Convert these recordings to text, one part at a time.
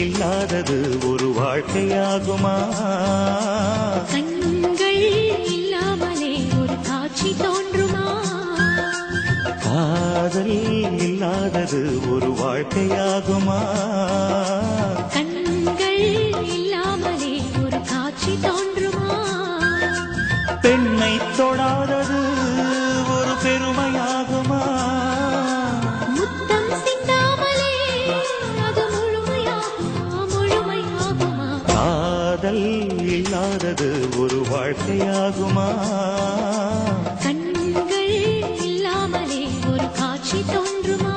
இல்லாதது ஒரு வாழ்க்கையாகுமா? கண்கள் இல்லாமலே ஒரு காட்சி தோன்றுமா? காதல் இல்லாதது ஒரு வாழ்க்கையாகுமா? கண்கள் இல்லாமலே ஒரு காட்சி தோன்றுமா? பெண்ணை தொடாதது ஒரு பெருமையாகுமா? முத்தம் சிந்தாமலே அது முழுமையாகுமா? முழுமையாகுமா? காதல் இல்லாதது ஒரு வாழ்க்கையாகுமா? கண்கள் இல்லாமலே ஒரு காட்சி தோன்றுமா?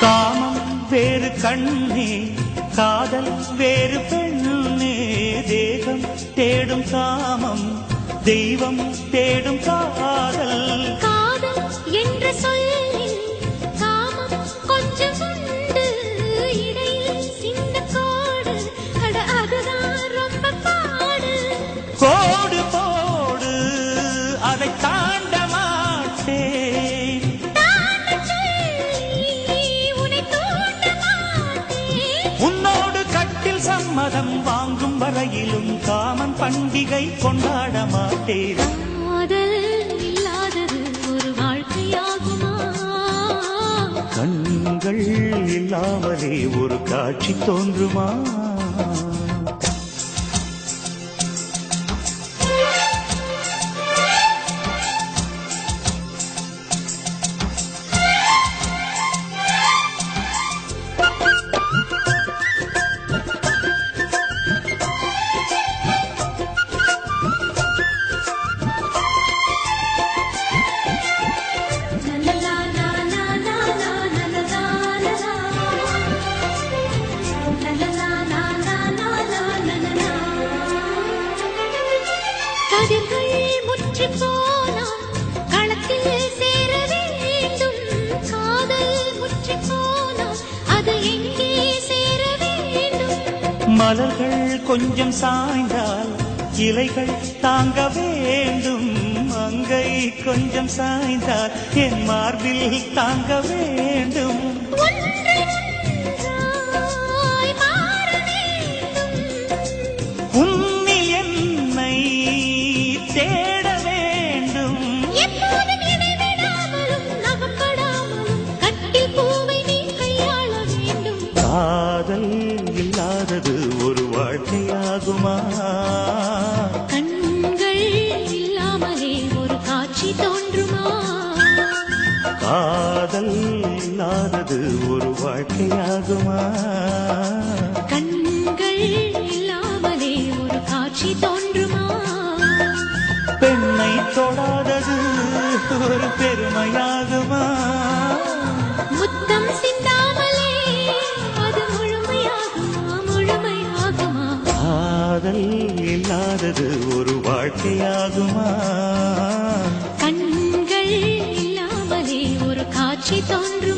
காமம் வேறு கண்ணே, காதல் வேறு பெண்ணே. தேகம் தேடும் காமம், தெய்வம் தேடும் காதல். காதல் என்ற சொல்லில் காமம் கொஞ்சம் உண்டு. இடையில் சின்ன கோடு, அட அதுதான் ரொம்ப பாடு. கோடு போடு, அதை தாண்ட மாட்டேன். தாண்டச் சொல்லி உன்னை தூண்ட மாட்டேன். உன்னோடு கட்டில் சம்மதம் வாங்கும் வரையிலும் காமன் பண்டிகை கொண்டாட மாட்டேன். காதல் இல்லாதது ஒரு வாழ்க்கையாகுமா? கண்கள் இல்லாமலே ஒரு காட்சி தோன்றுமா? கதிர்கள் முற்றிப் போனால் களத்தில் சேர வேண்டும். காதல் முற்றிப் போனால் அது எங்கே சேர வேண்டும்? மலர்கள் கொஞ்சம் சாய்ந்தால் இலைகள் தாங்க வேண்டும். மங்கை கொஞ்சம் சாய்ந்தால் என் மார்பில் தாங்க வேண்டும். ஒன்றை ஒன்றாய் மாற வேண்டும். உன்னில் என்னை தேட வேண்டும். எப்போதும் இடைவிடாமலும் நகப்படாமலும் கட்டில் பூவை நீ கையாள வேண்டும். காதல் இல்லாதது ஒரு வாழ்க்கையாகுமா? கண்கள் இல்லாமலே ஒரு காட்சி தோன்றுமா? காதல் இல்லாதது ஒரு வாழ்க்கையாகுமா? கண்கள் இல்லாமலே ஒரு காட்சி தோன்றுமா? பெண்ணை தொடாதது ஒரு பெருமையாகுமா? முத்தம் சிந்தாமலே அது முழுமையாகுமா? முழுமையாகுமா? காதல் இல்லாதது ஒரு வாழ்க்கையாகுமா? கண்கள் இல்லாமலே ஒரு காட்சி தோன்றுமா?